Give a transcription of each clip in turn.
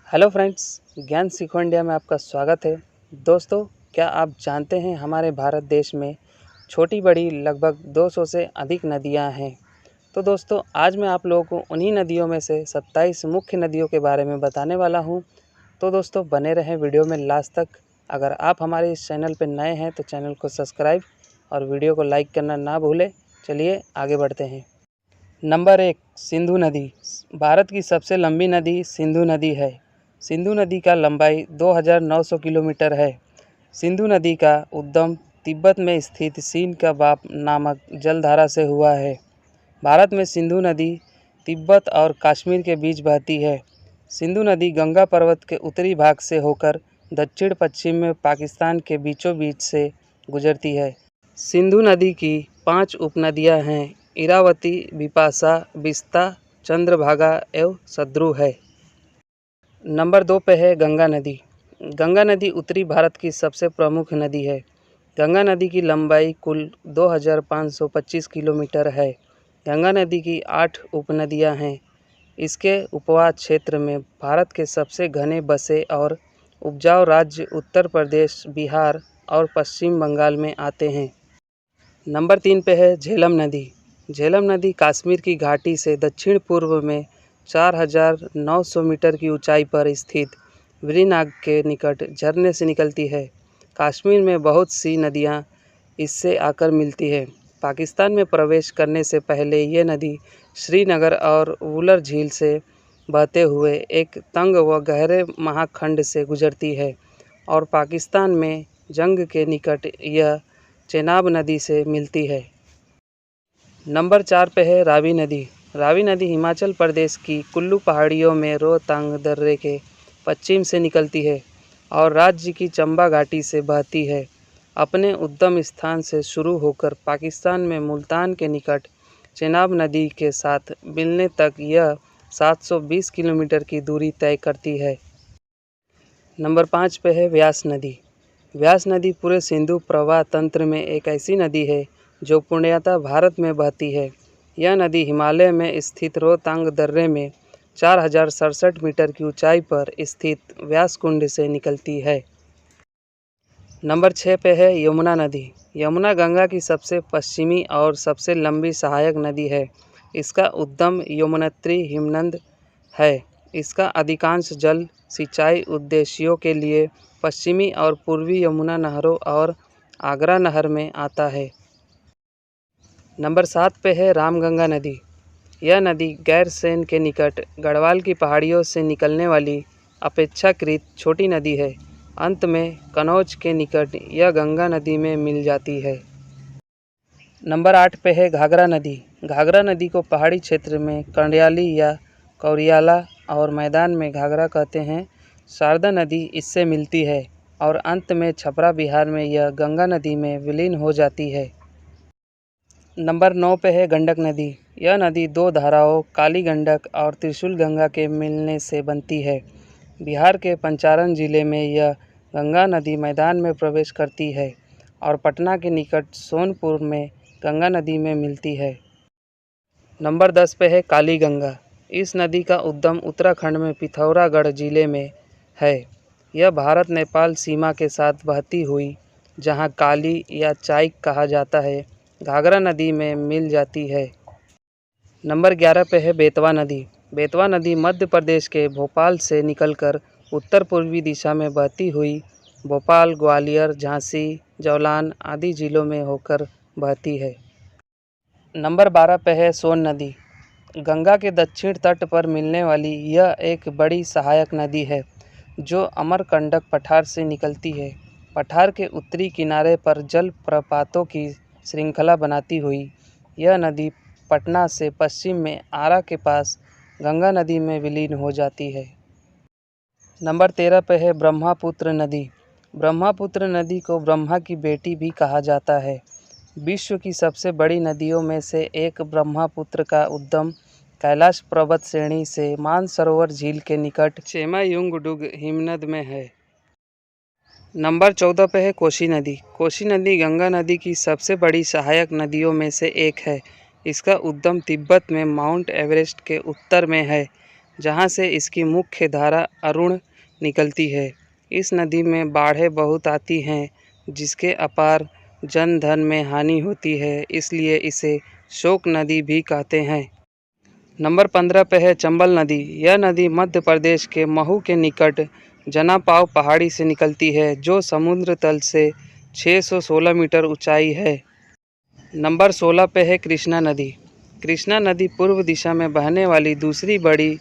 Hello friends, ज्ञान सीखो India में आपका स्वागत है। दोस्तों, क्या आप जानते हैं हमारे भारत देश में छोटी बड़ी लगभग 200 से अधिक नदियां हैं। तो दोस्तों, आज मैं आप लोगों को उन्हीं नदियों में से 27 मुख्य नदियों के बारे में बताने वाला हूं। तो दोस्तों, बने रहें वीडियो में लास्ट तक। अगर आप हमारे इस चैनल पर नए हैं तो चैनल को सब्सक्राइब और वीडियो को लाइक करना ना भूलें। चलिए आगे बढ़ते हैं। नंबर 1, सिंधु नदी। भारत की सबसे लंबी नदी सिंधु नदी है। सिंधु नदी का लंबाई 2900 किलोमीटर है। सिंधु नदी का उद्गम तिब्बत में स्थित सिनकबाब नामक जलधारा से हुआ है। भारत में सिंधु नदी तिब्बत और कश्मीर के बीच बहती है। सिंधु नदी गंगा पर्वत के उत्तरी भाग से होकर दक्षिण पश्चिम में पाकिस्तान के बीचों बीच से गुजरती है। सिंधु नदी की 5 उपनदियां हैं: इरावती, बिपाशा, बिस्ता, चंद्रभागा एवं सद्रु है। नंबर 2 पे है गंगा नदी। गंगा नदी उत्तरी भारत की सबसे प्रमुख नदी है। गंगा नदी की लंबाई कुल 2525 किलोमीटर है। गंगा नदी की 8 उपनदियां हैं। इसके उपवास क्षेत्र में भारत के सबसे घने बसे और उपजाऊ राज्य उत्तर प्रदेश, बिहार और पश्चिम बंगाल में आते हैं। नंबर 3 पे है झेलम नदी। झेलम नदी कश्मीर की घाटी से दक्षिण पूर्व में 4900 मीटर की ऊंचाई पर स्थित वेरीनाग के निकट झरने से निकलती है। कश्मीर में बहुत सी नदियां इससे आकर मिलती है। पाकिस्तान में प्रवेश करने से पहले ये नदी श्रीनगर और वुलर झील से बहते हुए एक तंग व गहरे महाखंड से गुजरती है और पाकिस्तान में जंग के निकट यह चेनाब नदी से मिलती है। नंबर 4 पे है रावी नदी। रावी नदी हिमाचल प्रदेश की कुल्लू पहाड़ियों में रोहतांग दर्रे के पश्चिम से निकलती है और राज्य की चंबा घाटी से बहती है। अपने उद्गम स्थान से शुरू होकर पाकिस्तान में मुल्तान के निकट चेनाब नदी के साथ मिलने तक यह 720 किलोमीटर की दूरी तय करती है। नंबर 5 पे है व्यास नदी। व्यास नदी पूरे सिंधु प्रवाह तंत्र में एक ऐसी नदी है जो पूर्णतः भारत में बहती है। यह नदी हिमालय में स्थित रोहतांग दर्रे में 4067 मीटर की ऊंचाई पर स्थित व्यास कुंड से निकलती है। नंबर 6 पे है यमुना नदी। यमुना गंगा की सबसे पश्चिमी और सबसे लंबी सहायक नदी है। इसका उद्गम यमुनोत्री हिमनद है। इसका अधिकांश जल सिंचाई उद्देश्यों के लिए पश्चिमी और पूर्वी यमुना नहरों और आगरा नहर में आता है। नंबर 7 पे है रामगंगा नदी। यह नदी गैरसैंण के निकट गढ़वाल की पहाड़ियों से निकलने वाली अपेक्षाकृत छोटी नदी है। अंत में कन्नौज के निकट यह गंगा नदी में मिल जाती है। नंबर 8 पे है घाघरा नदी। घाघरा नदी को पहाड़ी क्षेत्र में कंडियाली या कौरियाला और मैदान में घाघरा कहते हैं। शारदा नदी इससे मिलती है और अंत में छपरा बिहार में यह गंगा नदी में विलीन हो जाती है। नंबर 9 पे है गंडक नदी। यह नदी 2 धाराओं काली गंडक और त्रिशूल गंगा के मिलने से बनती है। बिहार के पंचारण जिले में यह गंगा नदी मैदान में प्रवेश करती है और पटना के निकट सोनपुर में गंगा नदी में मिलती है। नंबर 10 पे है काली गंगा। इस नदी का उद्गम उत्तराखंड में पिथौरागढ़ जिले में है। यह भारत नेपाल सीमा के साथ बहती हुई, जहां काली या चाइक कहा जाता है, घाघरा नदी में मिल जाती है। नंबर 11 पे है बेतवा नदी। बेतवा नदी मध्य प्रदेश के भोपाल से निकलकर उत्तर पूर्वी दिशा में बहती हुई भोपाल, ग्वालियर, झांसी, जौलान आदि जिलों में होकर बहती है। नंबर 12 पे है सोन नदी। गंगा के दक्षिण तट पर मिलने वाली यह एक बड़ी सहायक नदी है जो अमरकंटक पठार से निकलती है। पठार के उत्तरी किनारे पर जल प्रपातों की श्रृंखला बनाती हुई यह नदी पटना से पश्चिम में आरा के पास गंगा नदी में विलीन हो जाती है। नंबर 13 पे है ब्रह्मपुत्र नदी। ब्रह्मपुत्र नदी को ब्रह्मा की बेटी भी कहा जाता है। विश्व की सबसे बड़ी नदियों में से एक ब्रह्मपुत्र का उद्गम कैलाश पर्वत श्रेणी से मानसरोवर झील के निकट चेमायुंगडुग हिमनद में है। नंबर 14 पे है कोसी नदी। कोसी नदी गंगा नदी की सबसे बड़ी सहायक नदियों में से एक है। इसका उद्गम तिब्बत में माउंट एवरेस्ट के उत्तर में है। जहाँ से इसकी मुख्य धारा अरुण निकलती है। इस नदी में बाढ़ें बहुत आती हैं, जिसके अपार जन धन में हानि होती है, इसलिए इसे शोक नदी भी कहते हैं। नंबर 15 पे है चंबल नदी। यह नदी मध्य प्रदेश के महू के निकट जनापाव पहाड़ी से निकलती है, जो समुद्र तल से 616 मीटर ऊंचाई है। नंबर 16 पे है कृष्णा नदी। कृष्णा नदी पूर्व दिशा में बहने वाली दूसरी बड़ी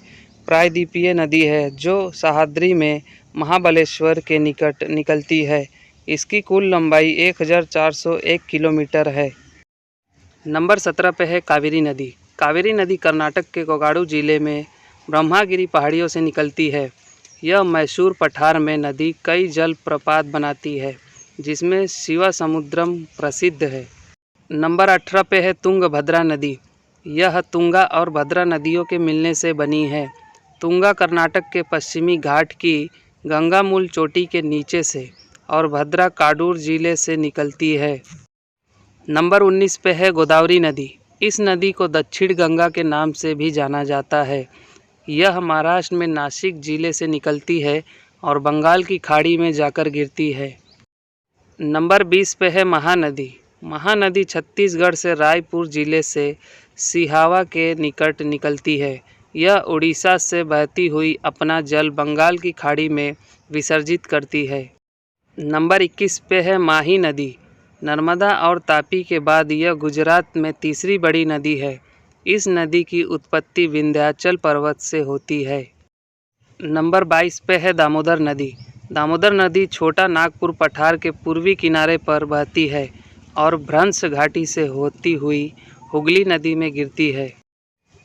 प्रायद्वीपीय नदी है, जो सह्याद्री में महाबलेश्वर के निकट निकलती है। इसकी कुल लंबाई 1401 किलोमीटर है। नंबर 17 पे है कावेरी नदी। कावेरी नदी कर्नाटक के कोडागु जिले में ब्रह्मगिरी पहाड़ियों से निकलती है। यह मैसूर पठार में नदी कई जलप्रपात बनाती है, जिसमें शिवसमुद्रम प्रसिद्ध है। नंबर 18 पे है तुंगभद्रा नदी। यह तुंगा और भद्रा नदियों के मिलने से बनी है। तुंगा कर्नाटक के पश्चिमी घाट की गंगामूल चोटी के नीचे से और भद्रा काडूर जिले से निकलती है। नंबर 19 पे है गोदावरी नदी। इस नदी को दक्षिण गंगा के नाम से भी जाना जाता है। यह महाराष्ट्र में नासिक जिले से निकलती है और बंगाल की खाड़ी में जाकर गिरती है। नंबर 20 पे है महानदी। महानदी छत्तीसगढ़ से रायपुर जिले से सिहावा के निकट निकलती है। यह उड़ीसा से बहती हुई अपना जल बंगाल की खाड़ी में विसर्जित करती है। नंबर 21 पे है माही नदी। नर्मदा और तापी के बाद यह गुजरात में तीसरी बड़ी नदी है। इस नदी की उत्पत्ति विंध्याचल पर्वत से होती है। नंबर 22 पे है दामोदर नदी। दामोदर नदी छोटा नागपुर पठार के पूर्वी किनारे पर बहती है और भ्रंश घाटी से होती हुई हुगली नदी में गिरती है।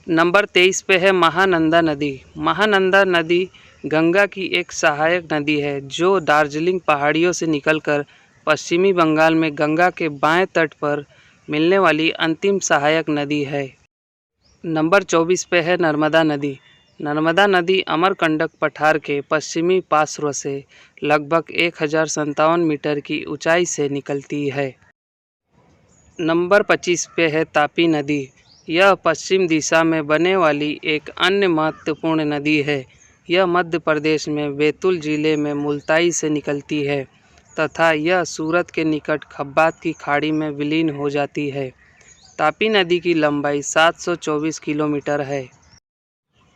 नंबर 23 पे है महानंदा नदी। महानंदा नदी गंगा की एक सहायक नदी है, जो दार्जिलिंग पहाड़ियों से निकलकर पश्चिमी बंगाल में गंगा के बाएं तट पर मिलने वाली अंतिम सहायक नदी है। नंबर 24 पे है नर्मदा नदी। नर्मदा नदी अमरकंटक पठार के पश्चिमी पार्श्व से लगभग 1057 मीटर की ऊंचाई से निकलती है। नंबर 25 पे है तापी नदी। यह पश्चिम दिशा में बहने वाली एक अन्य महत्वपूर्ण नदी है। यह मध्य प्रदेश में बैतूल जिले में मुल्ताई से निकलती है तथा यह सूरत के निकट खब्बात की खाड़ी में विलीन हो जाती है। तापी नदी की लंबाई 724 किलोमीटर है।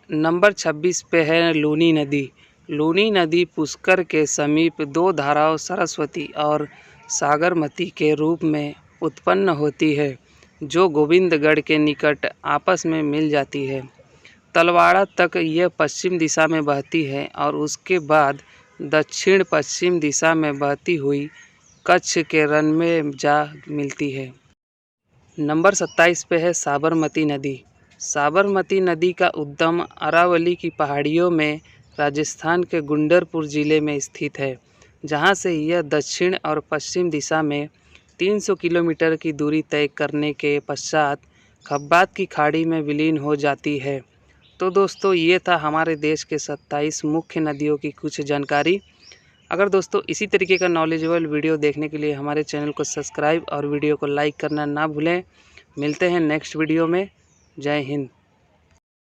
नंबर 26 पे है लूनी नदी। लूनी नदी पुष्कर के समीप दो धाराओं सरस्वती और सागरमती के रूप में उत्पन्न होती है, जो गोविंदगढ़ के निकट आपस में मिल जाती है। तलवाड़ा तक यह पश्चिम दिशा में बहती है और उसके बाद दक्षिण पश्चिम दिशा में बहती हुई कच्छ के रन में जा मिलती है। नंबर 27 पे है साबरमती नदी। साबरमती नदी का उद्गम अरावली की पहाड़ियों में राजस्थान के गुंडरपुर जिले में स्थित है, जहां से यह दक्षिण और पश्चिम दिशा में 300 किलोमीटर की दूरी तय करने के पश्चात खब्बात की खाड़ी में विलीन हो जाती है। तो दोस्तों, ये था हमारे देश के 27 मुख्य नदियों की कुछ जानकारी। अगर दोस्तों इसी तरीके का नॉलेजेबल वीडियो देखने के लिए हमारे चैनल को सब्सक्राइब और वीडियो को लाइक करना ना भूलें। मिलते हैं नेक्स्ट वीडियो में। जय हिंद।